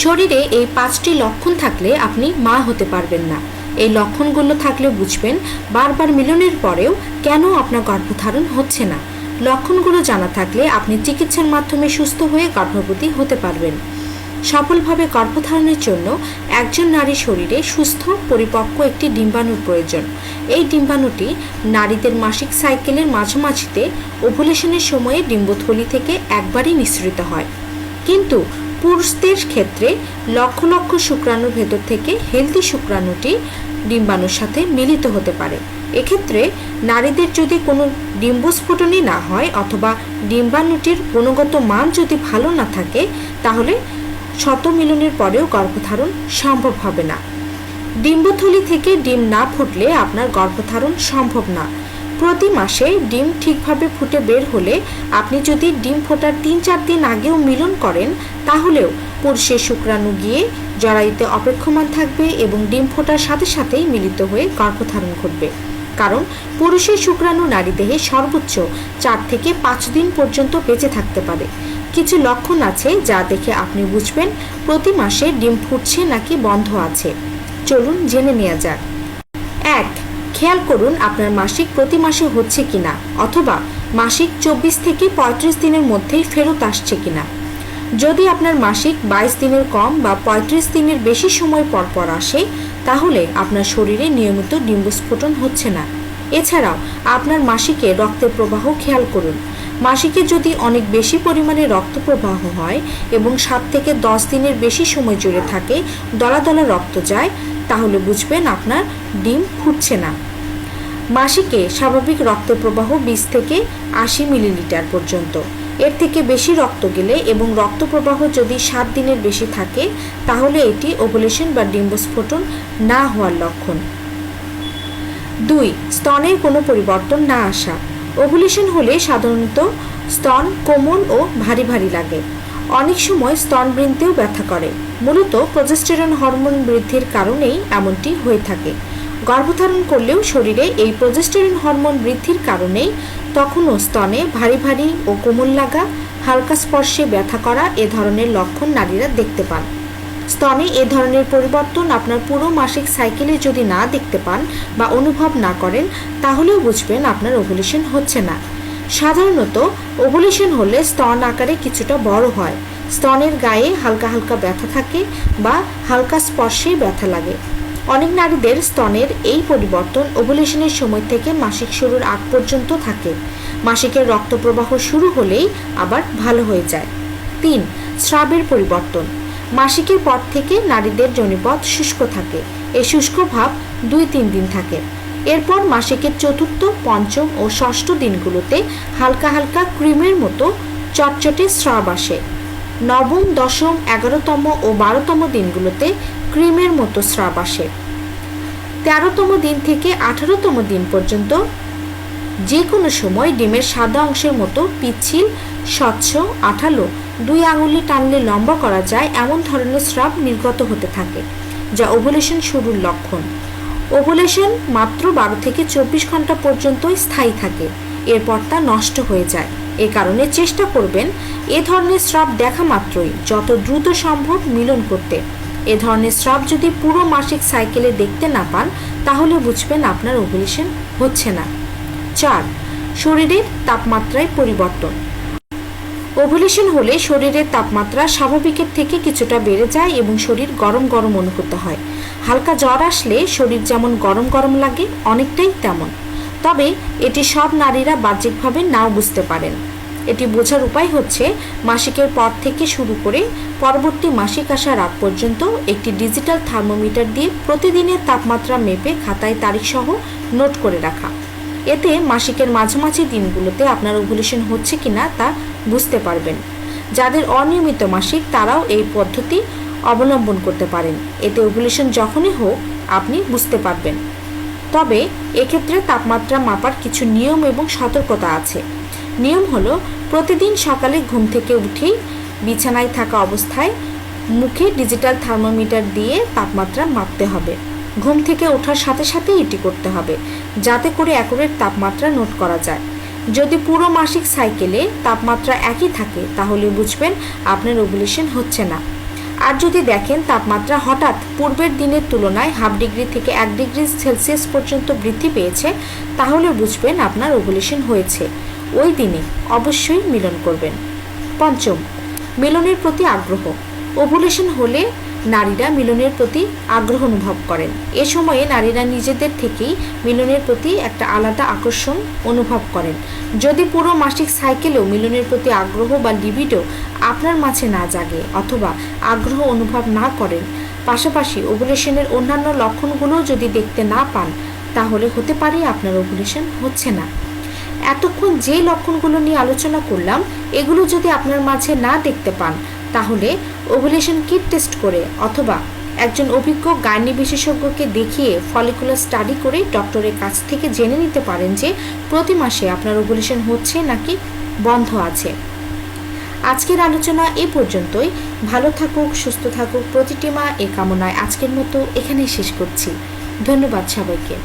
শরীরে এই 5টি লক্ষণ থাকলে আপনি মা হতে পারবেন না। এই লক্ষণগুলো থাকলে বুঝবেন বারবার মিলনের পরেও কেন আপনার গর্ভধারণ হচ্ছে না। লক্ষণগুলো জানা থাকলে আপনি চিকিৎসার মাধ্যমে সুস্থ হয়ে গর্ভবতী হতে পারবেন। সফলভাবে গর্ভধারণের জন্য একজন নারীর শরীরে সুস্থ পরিপক্ক একটি ডিম্বাণুর প্রয়োজন। এই ডিম্বাণুটি নারীদের মাসিক সাইকেলের মাঝামাঝিতে ওভুলেশনের সময়ে ডিম্বথলি থেকে একবারই নিঃসৃত হয়। কিন্তু পুরুষদের ক্ষেত্রে লক্ষ লক্ষ শুক্রাণুর ভেতর থেকে হেলদি শুক্রাণুটি ডিম্বাণুর সাথে মিলিত হতে পারে। এক্ষেত্রে নারীদের যদি কোনো ডিম্বস্ফোটনই না হয় অথবা ডিম্বাণুটির গুণগত মান যদি ভালো না থাকে, তাহলে শত মিলনের পরেও গর্ভধারণ সম্ভব হবে না। ডিম্বথলি থেকে ডিম না ফুটলে আপনার গর্ভধারণ সম্ভব না। প্রতি মাসে ডিম ঠিকভাবে ফুটে বের হলে আপনি যদি ডিম ফোটার 3-4 দিন আগেও মিলন করেন, তাহলেও পুরুষের শুক্রাণু গিয়ে জরায়ুতে অপেক্ষমান থাকবে এবং ডিম ফোটার সাথে সাথেই মিলিত হয়ে গর্ভধারণ ঘটবে। কারণ পুরুষের শুক্রাণু নারী দেহে সর্বোচ্চ 4 থেকে 5 দিন পর্যন্ত বেঁচে থাকতে পারে। কিছু লক্ষণ আছে যা দেখে আপনি বুঝবেন প্রতি মাসে ডিম ফুটছে নাকি বন্ধ আছে। চলুন জেনে নেওয়া যাক। 1. খেয়াল করুন আপনার মাসিক প্রতি মাসে হচ্ছে কিনা অথবা মাসিক 24 থেকে 35 দিনের মধ্যেই ফেরত আসছে কিনা। যদি আপনার মাসিক 22 দিনের কম বা 35 দিনের বেশি সময় পর পর আসে, তাহলে আপনার শরীরে নিয়মিত ডিম্বস্ফোটন হচ্ছে না। এছাড়াও আপনার মাসিকে রক্তের প্রবাহ খেয়াল করুন। মাসিকে যদি অনেক বেশি পরিমাণে রক্ত প্রবাহ হয় এবং 7 থেকে 10 দিনের বেশি সময় জুড়ে থাকে, দলা দলা রক্ত যায়, তাহলে বুঝবেন আপনার ডিম ফুটছে না। মাসিকে স্বাভাবিক রক্তের প্রবাহ 20 থেকে 80 মিলিলিটার পর্যন্ত। এর থেকে বেশি রক্ত গেলে এবং রক্ত প্রবাহ যদি 7 দিনের বেশি থাকে, তাহলে এটি ওভুলেশন বা ডিম্বস্ফোটন না হওয়ার লক্ষণ। 2. স্তনের কোনো পরিবর্তন না আসা। ওভুলেশন হলে সাধারণত স্তন কোমল ও ভারী ভারী লাগে। অনেক সময় স্তনবৃন্তেও ব্যথা করে। মূলত প্রজেস্টেরন হরমোন বৃদ্ধির কারণেই এমনটি হয়ে থাকে। গর্ভধারণ করলেও শরীরে এই প্রজেস্টেরন হরমোন বৃদ্ধির কারণেই তখনও স্তনে ভারী ভারী ও কোমল লাগা, হালকা স্পর্শে ব্যথা করা এ ধরনের লক্ষণ নারীরা দেখতে পান। স্তনে এ ধরনের পরিবর্তন আপনার পুরো মাসিক সাইকেলে যদি না দেখতে পান বা অনুভব না করেন, তাহলেও বুঝবেন আপনার ওভুলেশন হচ্ছে না। সাধারণত ওভুলেশন হলে স্তন আকারে কিছুটা বড় হয়, স্তনের গায়ে হালকা হালকা ব্যথা থাকে বা হালকা স্পর্শেই ব্যথা লাগে। অনেক নারীদের স্তনের এই পরিবর্তন ওভুলেশনের সময় থেকে মাসিক শুরুর আগ পর্যন্ত থাকে। মাসিকের রক্ত প্রবাহ শুরু হলেই আবার ভালো হয়ে যায়। 3. স্রাবের পরিবর্তন। মাসিকের পর থেকে নারীদের যোনিপথ শুষ্ক থাকে। এই শুষ্ক ভাব 2-3 দিন থাকে। এরপর মাসিকের চতুর্থ, পঞ্চম ও ষষ্ঠ দিনগুলোতে হালকা হালকা ক্রিমের মতো চটচটে স্রাব আসে। নবম, দশম, 11তম ও 12তম দিনগুলোতে ক্রিমের মতো স্রাব আসে। 13তম দিন থেকে 18তম দিন পর্যন্ত যে কোনো সময় ডিমের সাদা অংশের মতো পিচ্ছিল, স্বচ্ছ, আঠালো, 2 আঙুলে টানলে লম্বা করা যায় এমন ধরনের স্রাব নির্গত হতে থাকে, যা ওভুলেশন শুরুর লক্ষণ। ওভুলেশন মাত্র 12 থেকে 24 ঘন্টা পর্যন্তই স্থায়ী থাকে, এরপর তা নষ্ট হয়ে যায়। এ কারণে চেষ্টা করবেন এ ধরনের স্রাব দেখা মাত্রই যত দ্রুত সম্ভব মিলন করতে। এ ধরনের স্রাব যদি পুরো মাসিক সাইকেলে দেখতে না পান, তাহলে বুঝবেন আপনার ওভুলেশন হচ্ছে না। 4. শরীরের তাপমাত্রায় পরিবর্তন। ওভুলেশন হলে শরীরের তাপমাত্রা স্বাভাবিকের থেকে কিছুটা বেড়ে যায় এবং শরীর গরম গরম অনুভূত হয়। হালকা জ্বর আসলে শরীর যেমন গরম গরম লাগে, অনেকটাই তেমন। তবে এটি সব নারীরা বাহ্যিকভাবে নাও বুঝতে পারেন। এটি বোঝার উপায় হচ্ছে মাসিকের পর থেকে শুরু করে পরবর্তী মাসিক আসার আগ পর্যন্ত একটি ডিজিটাল থার্মোমিটার দিয়ে প্রতিদিনের তাপমাত্রা মেপে খাতায় তারিখসহ নোট করে রাখা। এতে মাসিকের মাঝামাঝি দিনগুলোতে আপনার ওভুলেশন হচ্ছে কিনা তা বুঝতে পারবেন। যাদের অনিয়মিত মাসিক, তারাও এই পদ্ধতি অবলম্বন করতে পারেন। এতে ওভুলেশন যখনই হোক আপনি বুঝতে পারবেন। তবে এক্ষেত্রে তাপমাত্রা মাপার কিছু নিয়ম এবং সতর্কতা আছে। নিয়ম হলো, প্রতিদিন সকালে ঘুম থেকে উঠেই বিছানায় থাকা অবস্থায় মুখে ডিজিটাল থার্মোমিটার দিয়ে তাপমাত্রা মাপতে হবে। ঘুম থেকে ওঠার সাথে সাথেই এটি করতে হবে, যাতে করে অ্যাকুরেট তাপমাত্রা নোট করা যায়। যদি পুরো মাসিক সাইকেলে তাপমাত্রা একই থাকে, তাহলে বুঝবেন আপনার ওভুলেশন হচ্ছে না। আর যদি দেখেন তাপমাত্রা হঠাৎ পূর্বের দিনের তুলনায় 0.5 ডিগ্রি থেকে 1 ডিগ্রি সেলসিয়াস পর্যন্ত বৃদ্ধি পেয়েছে, তাহলে বুঝবেন আপনার ওভুলেশন হয়েছে। ওই দিনে অবশ্যই মিলন করবেন। পঞ্চম, মিলনের প্রতি আগ্রহ। ওভুলেশন হলে নারীরা মিলনের প্রতি আগ্রহ অনুভব করেন। এ সময়ে নারীরা নিজেদের থেকেই মিলনের প্রতি একটা আলাদা আকর্ষণ অনুভব করেন। যদি পুরো মাসিক সাইকেলেও মিলনের প্রতি আগ্রহ বা লিবিডো আপনার মাঝে না জাগে অথবা আগ্রহ অনুভব না করেন, পাশাপাশি ওভুলেশনের অন্যান্য লক্ষণগুলোও যদি দেখতে না পান, তাহলে হতে পারে আপনার ওভুলেশন হচ্ছে না। এতক্ষণ যে লক্ষণগুলো নিয়ে আলোচনা করলাম, এগুলো যদি আপনার মাঝে না দেখতে পান, তাহলে ওভুলেশন কিট টেস্ট করে অথবা একজন অভিজ্ঞ গাইনি বিশেষজ্ঞকে দেখিয়ে ফলিকুলার স্টাডি করে ডক্টরের কাছ থেকে জেনে নিতে পারেন যে প্রতি মাসে আপনার ওভুলেশন হচ্ছে নাকি বন্ধ আছে। আজকের আলোচনা এ পর্যন্তই। ভালো থাকুক, সুস্থ থাকুক প্রতিটি মা, এ কামনায় আজকের মতো এখানেই শেষ করছি। ধন্যবাদ সবাইকে।